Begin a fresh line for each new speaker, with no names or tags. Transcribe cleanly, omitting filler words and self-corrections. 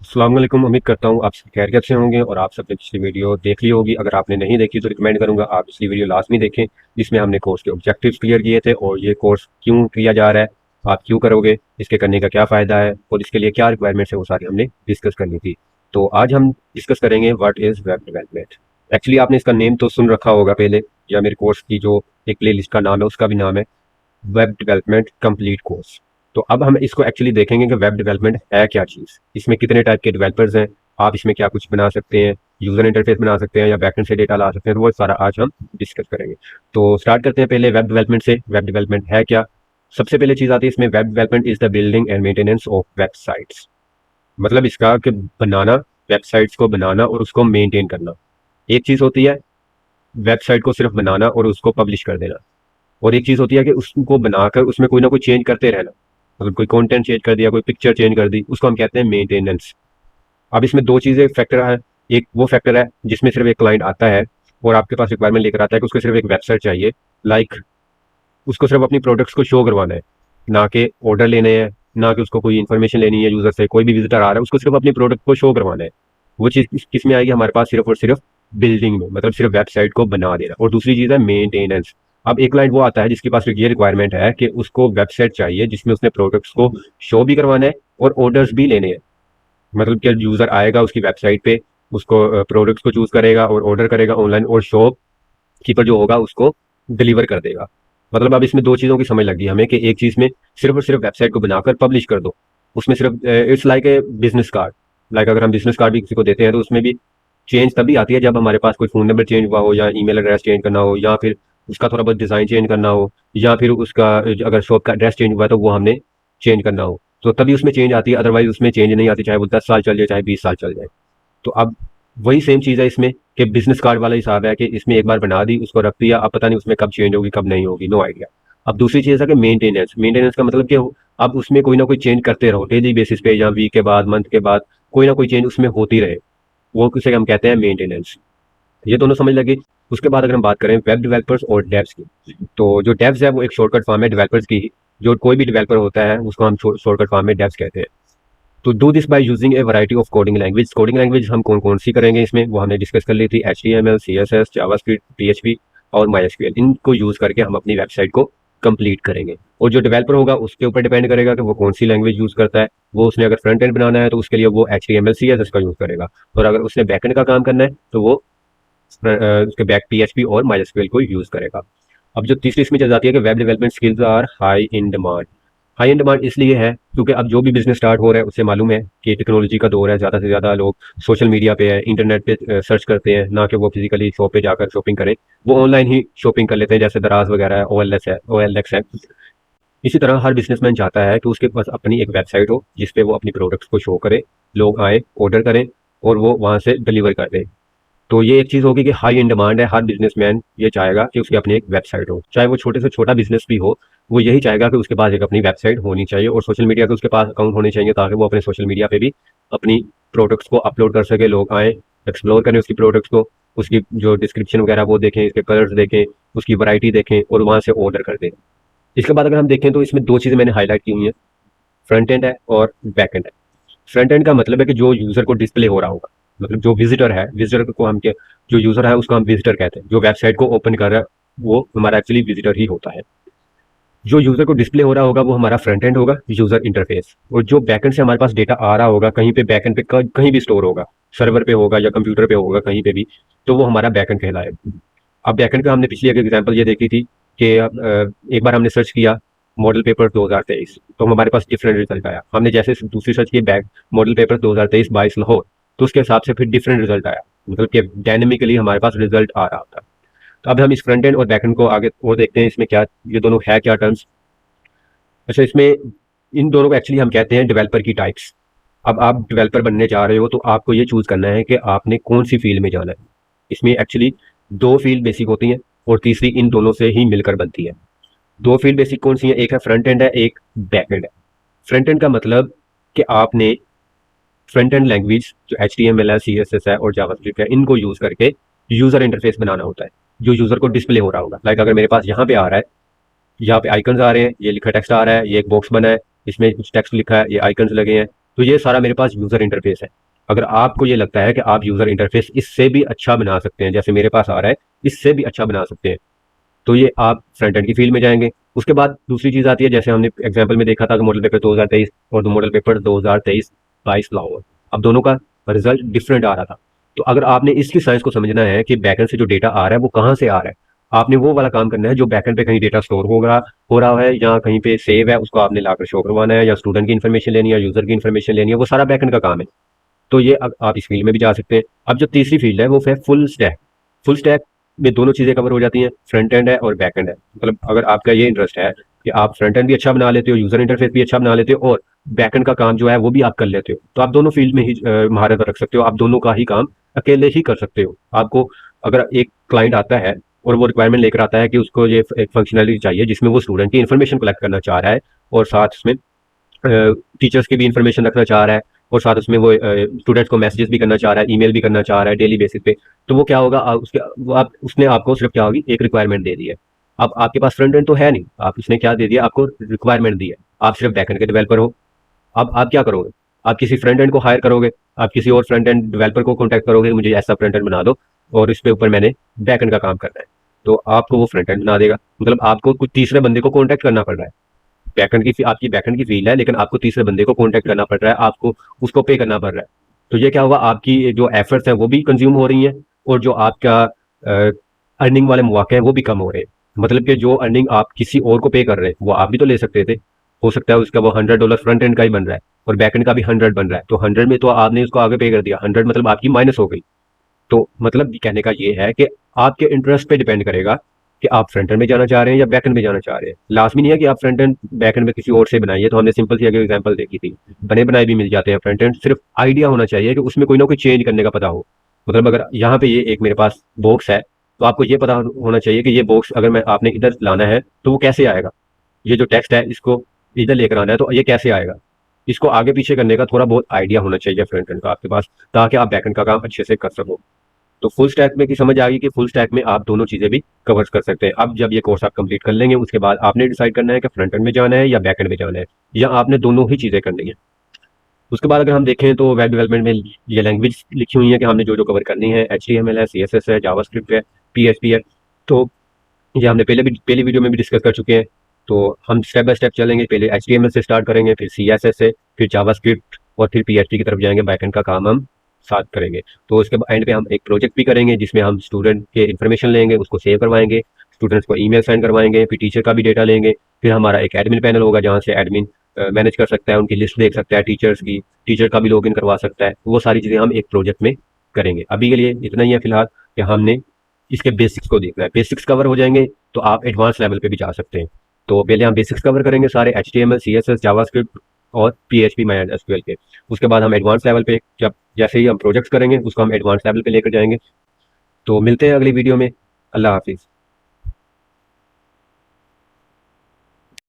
अस्सलाम वालेकुम। उम्मीद करता हूँ आप सब खैरियत से होंगे और आप सबने पिछली वीडियो देख ली होगी। अगर आपने नहीं देखी तो रिकमेंड करूंगा आप पिछली वीडियो लाजमी देखें, जिसमें हमने कोर्स के ऑब्जेक्टिव्स क्लियर किए थे और ये कोर्स क्यों किया जा रहा है, आप क्यों करोगे, इसके करने का क्या फ़ायदा है और इसके लिए क्या रिक्वायरमेंट्स है, वो सारी हमने डिस्कस करनी थी। तो आज हम डिस्कस करेंगे what is web development. Actually आपने इसका नेम तो सुन रखा होगा पहले, या मेरे कोर्स की जो एक प्ले लिस्ट का नाम है उसका भी नाम है वेब डेवलपमेंट कंप्लीट कोर्स। तो अब हम इसको एक्चुअली देखेंगे कि वेब डेवलपमेंट है क्या चीज़, इसमें कितने टाइप के डेवलपर्स हैं, आप इसमें क्या कुछ बना सकते हैं, यूज़र इंटरफेस बना सकते हैं या बैकएंड से डेटा ला सकते हैं, तो वो सारा आज हम डिस्कस करेंगे। तो स्टार्ट करते हैं पहले वेब डेवलपमेंट से। वेब डेवलपमेंट है क्या? सबसे पहले चीज़ आती है इसमें, web development is the building and maintenance of websites. मतलब इसका कि बनाना, वेबसाइट्स को बनाना और उसको मेंटेन करना। एक चीज़ होती है वेबसाइट को सिर्फ बनाना और उसको पब्लिश कर देना, और एक चीज़ होती है कि उसको बनाकर उसमें कोई ना कोई चेंज करते रहना। मतलब कोई कंटेंट चेंज कर दिया, कोई पिक्चर चेंज कर दी, उसको हम कहते हैं मेंटेनेंस। अब इसमें दो चीज़ें फैक्टर है। एक वो फैक्टर है जिसमें सिर्फ एक क्लाइंट आता है और आपके पास रिक्वायरमेंट लेकर आता है कि उसको सिर्फ एक वेबसाइट चाहिए, लाइक उसको सिर्फ अपनी प्रोडक्ट्स को शो करवाना है, ना कि ऑर्डर लेने हैं, ना कि उसको कोई इन्फॉर्मेशन लेनी है यूज़र से। कोई भी विजिटर आ रहा है उसको सिर्फ अपनी प्रोडक्ट को शो करवाना है। वो चीज़ किस में आएगी हमारे पास? सिर्फ और सिर्फ बिल्डिंग में, मतलब सिर्फ वेबसाइट को बना देना। और दूसरी चीज़ है मेंटेनेंस। अब एक क्लाइंट वो आता है जिसके पास ये रिक्वायरमेंट है कि उसको वेबसाइट चाहिए जिसमें उसने प्रोडक्ट्स को शो भी करवाना है और ऑर्डर्स भी लेने हैं। मतलब कि यूज़र आएगा उसकी वेबसाइट पे, उसको प्रोडक्ट्स को चूज़ करेगा और ऑर्डर करेगा ऑनलाइन, और शॉप कीपर जो होगा उसको डिलीवर कर देगा। मतलब अब इसमें दो चीज़ों की समझ लगी हमें कि एक चीज़ में सिर्फ और सिर्फ वेबसाइट को बनाकर पब्लिश कर दो, उसमें सिर्फ it's like a business card. Like अगर हम बिजनेस कार्ड भी किसी को देते हैं तो उसमें भी चेंज तभी आती है जब हमारे पास कोई फ़ोन नंबर चेंज हुआ हो, या ईमेल एड्रेस चेंज करना हो, या फिर उसका थोड़ा बहुत डिज़ाइन चेंज करना हो, या फिर उसका अगर शॉप का एड्रेस चेंज हुआ है तो वो हमने चेंज करना हो, तो तभी उसमें चेंज आती है। अदरवाइज उसमें चेंज नहीं आती, चाहे वो 10 साल चल जाए चाहे 20 साल चल जाए। तो अब वही सेम चीज़ है इसमें कि बिजनेस कार्ड वाला हिसाब है कि इसमें एक बार बना दी, उसको रख दिया, अब पता नहीं उसमें कब चेंज होगी कब नहीं होगी, नो आइडिया। अब दूसरी चीज़ है कि मेंटेनेंस। मेंटेनेंस का मतलब कि अब उसमें कोई ना कोई चेंज करते रहो डेली बेसिस पे, या वीक के बाद, मंथ के बाद, कोई ना कोई चेंज उसमें होती रहे, वो किसे हम कहते हैं मेंटेनेंस। ये दोनों समझ लगी। उसके बाद अगर हम बात करें वेब डेवलपर्स और डेव्स की, तो जो डेव्स है वो एक शॉर्टकट फॉर्म है डेवलपर्स की ही। जो कोई भी डेवलपर होता है उसको हम शॉर्टकट फॉर्म में डेव्स कहते हैं। तो do this by using A variety of coding language. Coding language हम कौन कौन सी करेंगे इसमें, वो हमने डिस्कस कर ली थी। HTML, CSS, जावास्क्रिप्ट, PHP और MySQL, इनको यूज करके हम अपनी वेबसाइट को कंप्लीट करेंगे। और जो डेवलपर होगा उसके ऊपर डिपेंड करेगा कि वो कौन सी लैंग्वेज यूज करता है। वो उसने अगर फ्रंट एंड बनाना है तो उसके लिए वो HTML, CSS का यूज करेगा, और अगर उसने बैक एंड का काम करना है तो वो उसके बैक PHP और MySQL को यूज करेगा। अब जो तीसरी इसमें चल जाती है कि web development skills are high in demand. High in demand इसलिए है क्योंकि अब जो भी बिजनेस स्टार्ट हो रहा है उससे मालूम है कि टेक्नोलॉजी का दौर है, ज़्यादा से ज़्यादा लोग सोशल मीडिया पे है, इंटरनेट पे सर्च करते हैं, ना कि वो फिजिकली शॉप पे जाकर शॉपिंग करें। वो ऑनलाइन ही शॉपिंग कर लेते हैं, जैसे दराज वगैरह है, OLX है। इसी तरह हर बिजनेसमैन चाहता है कि उसके पास अपनी एक वेबसाइट हो जिसपे वो अपनी प्रोडक्ट्स को शो करे, लोग आए, ऑर्डर करें और वो वहाँ से डिलीवर कर दे। तो ये एक चीज़ होगी कि हाई इन डिमांड है। हर बिजनेसमैन ये चाहेगा कि उसकी अपनी एक वेबसाइट हो, चाहे वो छोटे से छोटा बिजनेस भी हो, वो यही चाहेगा कि उसके पास एक अपनी वेबसाइट होनी चाहिए और सोशल मीडिया के उसके पास अकाउंट होने चाहिए, ताकि वो अपने सोशल मीडिया पे भी अपनी प्रोडक्ट्स को अपलोड कर सके, लोग आएँ, एक्सप्लोर करें उसकी प्रोडक्ट्स को, उसकी जो डिस्क्रिप्शन वगैरह वो देखें, इसके कलर्स देखें, उसकी वैरायटी देखें और वहाँ से ऑर्डर कर दें। इसके बाद अगर हम देखें तो इसमें दो चीज़ें मैंने हाईलाइट की हुई हैं, फ्रंट एंड है और बैक एंड है। फ्रंट एंड का मतलब है कि जो यूजर को डिस्प्ले हो रहा होगा, मतलब जो विजिटर है, विजिटर को हम क्या, जो यूजर है उसको हम विजिटर कहते हैं। जो वेबसाइट को ओपन कर रहा है वो हमारा एक्चुअली विजिटर ही होता है। जो यूजर को डिस्प्ले हो रहा होगा वो हमारा फ्रंट एंड होगा, यूजर इंटरफेस। और जो बैकएंड से हमारे पास डेटा आ रहा होगा कहीं पे, बैकएंड पे कहीं भी स्टोर होगा, सर्वर पे होगा या कंप्यूटर पे होगा, कहीं पे भी, तो वो हमारा बैकएंड कहलाएगा। अब बैकएंड का हमने पिछली एक एग्जांपल ये देखी थी कि एक बार हमने सर्च किया मॉडल पेपर 2023, तो हमारे पास डिफरेंट रिजल्ट आया। हमने जैसे दूसरी सर्च की बैक मॉडल पेपर 2023-22 लाहौर, तो उसके हिसाब से फिर डिफरेंट रिजल्ट आया, मतलब कि डायनेमिकली हमारे पास रिजल्ट आ रहा था। तो अब हम इस फ्रंट एंड और बैक एंड को आगे और देखते हैं, इसमें क्या ये दोनों है क्या टर्म्स। अच्छा, इसमें इन दोनों को एक्चुअली हम कहते हैं डेवलपर की टाइप्स। अब आप डेवलपर बनने जा रहे हो तो आपको ये चूज करना है कि आपने कौन सी फील्ड में जाना है। इसमें एक्चुअली दो फील्ड बेसिक होती हैं और तीसरी इन दोनों से ही मिलकर बनती है। दो फील्ड बेसिक कौन सी है? एक है फ्रंट एंड है, एक बैक एंड है। फ्रंट एंड का मतलब कि आपने फ्रंट एंड लैंग्वेज जो HTML है, CSS है और जावास्क्रिप्ट है, इनको यूज करके यूजर इंटरफेस बनाना होता है जो यूजर को डिस्प्ले हो रहा होगा। लाइक अगर मेरे पास यहाँ पे आ रहा है, यहाँ पे आइकन्स आ रहे हैं, ये लिखा टेक्स्ट आ रहा है, ये एक बॉक्स बना है, इसमें कुछ टेक्स्ट लिखा है, ये आइकन्स लगे हैं, तो ये सारा मेरे पास यूज़र इंटरफेस है। अगर आपको ये लगता है कि आप यूज़र इंटरफेस इससे भी अच्छा बना सकते हैं, जैसे मेरे पास आ रहा है, इससे भी अच्छा बना सकते हैं, तो ये आप फ्रंट एंड की फील्ड में जाएंगे। उसके बाद दूसरी चीज़ आती है, जैसे हमने एग्जाम्पल में देखा था कि मॉडल पेपर 2023 और मॉडल पेपर 2023-22 लाओ, अब दोनों का रिजल्ट डिफरेंट आ रहा था। तो अगर आपने इसकी साइंस को समझना है कि बैकएंड से जो डेटा आ रहा है वो कहाँ से आ रहा है, आपने वो वाला काम करना है जो बैकएंड पे कहीं डेटा स्टोर हो रहा है या कहीं पे सेव है, उसको आपने लाकर शो करवाना है, या स्टूडेंट की इन्फॉर्मेशन लेनी है, यूजर की इन्फॉर्मेशन लेनी है, वो सारा बैकएंड का काम है। तो ये अब आप इस फील्ड में भी जा सकते हैं। अब जो तीसरी फील्ड है वो है फुल स्टैक। फुल स्टैक में दोनों चीज़ें कवर हो जाती हैं, फ्रंट एंड है और बैक एंड है। मतलब अगर आपका ये इंटरेस्ट है कि आप फ्रंट एंड भी अच्छा बना लेते हो, यूजर इंटरफेस भी अच्छा बना लेते हो और बैक एंड का काम जो है वो भी आप कर लेते हो, तो आप दोनों फील्ड में ही महारत रख सकते हो। आप दोनों का ही काम अकेले ही कर सकते हो। आपको अगर एक क्लाइंट आता है और वो रिक्वायरमेंट लेकर आता है कि उसको ये एक फंक्शनलिटी चाहिए जिसमें वो स्टूडेंट की इन्फॉर्मेशन कलेक्ट करना चाह रहा है और साथ उसमें टीचर्स की भी इंफॉर्मेशन रखना चाह रहा है और साथ उसमें वो स्टूडेंट्स को मैसेजेस भी करना चाह रहा है, ईमेल भी करना चाह रहा है डेली बेसिस पे, तो वो क्या होगा, उसके वो आप उसने आपको सिर्फ क्या होगी, एक रिक्वायरमेंट दे दी है। अब आपके पास फ्रंट एंड तो है नहीं, आप उसने क्या दे दिया, आपको रिक्वायरमेंट दी है, आप सिर्फ बैकएंड के डेवलपर हो। अब आप क्या करोगे, आप किसी फ्रंट एंड को हायर करोगे, आप किसी और फ्रंट एंड डेवलपर को कॉन्टैक्ट करोगे, मुझे ऐसा फ्रंट एंड बना दो और इस पे ऊपर मैंने बैक एंड का काम करना है, तो आपको वो फ्रंट एंड बना देगा। मतलब आपको कुछ तीसरे बंदे को कॉन्टैक्ट करना पड़ रहा है। बैकएंड की आपकी बैकएंड की फील्ड है, लेकिन आपको तीसरे बंदे को कॉन्टैक्ट करना पड़ रहा है, आपको उसको पे करना पड़ रहा है। तो ये क्या होगा, आपकी जो एफर्ट्स हैं वो भी कंज्यूम हो रही हैं और जो आपका अर्निंग वाले मौके हैं वो भी कम हो रहे हैं। मतलब कि जो अर्निंग आप किसी और को पे कर रहे हैं वो आप भी तो ले सकते थे। हो सकता है उसका वो $100 फ्रंट एंड का ही बन रहा है और बैक एंड का भी 100 बन रहा है, तो 100 में तो आपने उसको आगे पे कर दिया, 100 मतलब आपकी माइनस हो गई। तो मतलब कहने का ये है कि आपके इंटरेस्ट पे डिपेंड करेगा कि आप फ्रंट एंड में जाना चाह रहे हैं या बैक एंड में जाना चाह रहे हैं। लाजमी नहीं है कि आप फ्रंट एंड बैक एंड में किसी और से बनाइए, तो हमने सिंपल सी अगर एग्जांपल देखी थी, बने बनाए भी मिल जाते हैं फ्रंट एंड, सिर्फ आइडिया होना चाहिए कि उसमें कोई ना कोई चेंज करने का पता हो। मतलब अगर यहाँ पे ये एक मेरे पास बॉक्स है, तो आपको ये पता होना चाहिए कि ये बॉक्स अगर मैं आपने इधर लाना है तो वो कैसे आएगा। ये जो टेक्स्ट है इसको इधर लेकर आना है तो ये कैसे आएगा, इसको आगे पीछे करने का थोड़ा बहुत आइडिया होना चाहिए फ्रंट एंड का आपके पास, ताकि आप बैक एंड का काम अच्छे से कर सको। तो फुल स्टैक में की समझ आ गई कि फुल स्टैक में आप दोनों चीजें भी कवर कर सकते हैं। अब जब ये कोर्स आप कंप्लीट कर लेंगे उसके बाद आपने डिसाइड करना है कि फ्रंट एंड में जाना है या बैक एंड में जाना है, या आपने दोनों ही चीजें करनी है। उसके बाद अगर हम देखें तो वेब डेवलपमेंट में ये लैंग्वेज लिखी हुई है कि हमने जो जो कवर करनी है, HTML है, CSS है, जावास्क्रिप्ट है, PHP है। तो ये हमने पहली वीडियो में भी डिस्कस कर चुके हैं। तो हम स्टेप बाय स्टेप चलेंगे, पहले HTML से स्टार्ट करेंगे, फिर CSS से, फिर जावास्क्रिप्ट और फिर PHP की तरफ जाएंगे, बैकएंड का काम हम साथ करेंगे। तो उसके एंड पे हम एक प्रोजेक्ट भी करेंगे जिसमें हम स्टूडेंट के इन्फॉर्मेशन लेंगे, उसको सेव करवाएंगे, स्टूडेंट्स को ईमेल सेंड करवाएंगे, फिर टीचर का भी डेटा लेंगे, फिर हमारा एक एडमिन पैनल होगा जहाँ से एडमिन मैनेज कर सकता है, उनकी लिस्ट देख सकता है टीचर्स की, टीचर का भी लॉगिन करवा सकता है। वो सारी चीज़ें हम एक प्रोजेक्ट में करेंगे। अभी के लिए इतना ही है फिलहाल कि हमने इसके बेसिक्स को देखना है। बेसिक्स कवर हो जाएंगे तो आप एडवांस लेवल पे भी जा सकते हैं। तो पहले हम बेसिक्स कवर करेंगे सारे, HTML, CSS, जावास्क्रिप्ट और PHP MySQL के। उसके बाद हम एडवांस लेवल पे, जब जैसे ही हम प्रोजेक्ट्स करेंगे उसको हम एडवांस लेवल पे लेकर जाएंगे। तो मिलते हैं अगली वीडियो में। अल्लाह हाफिज़।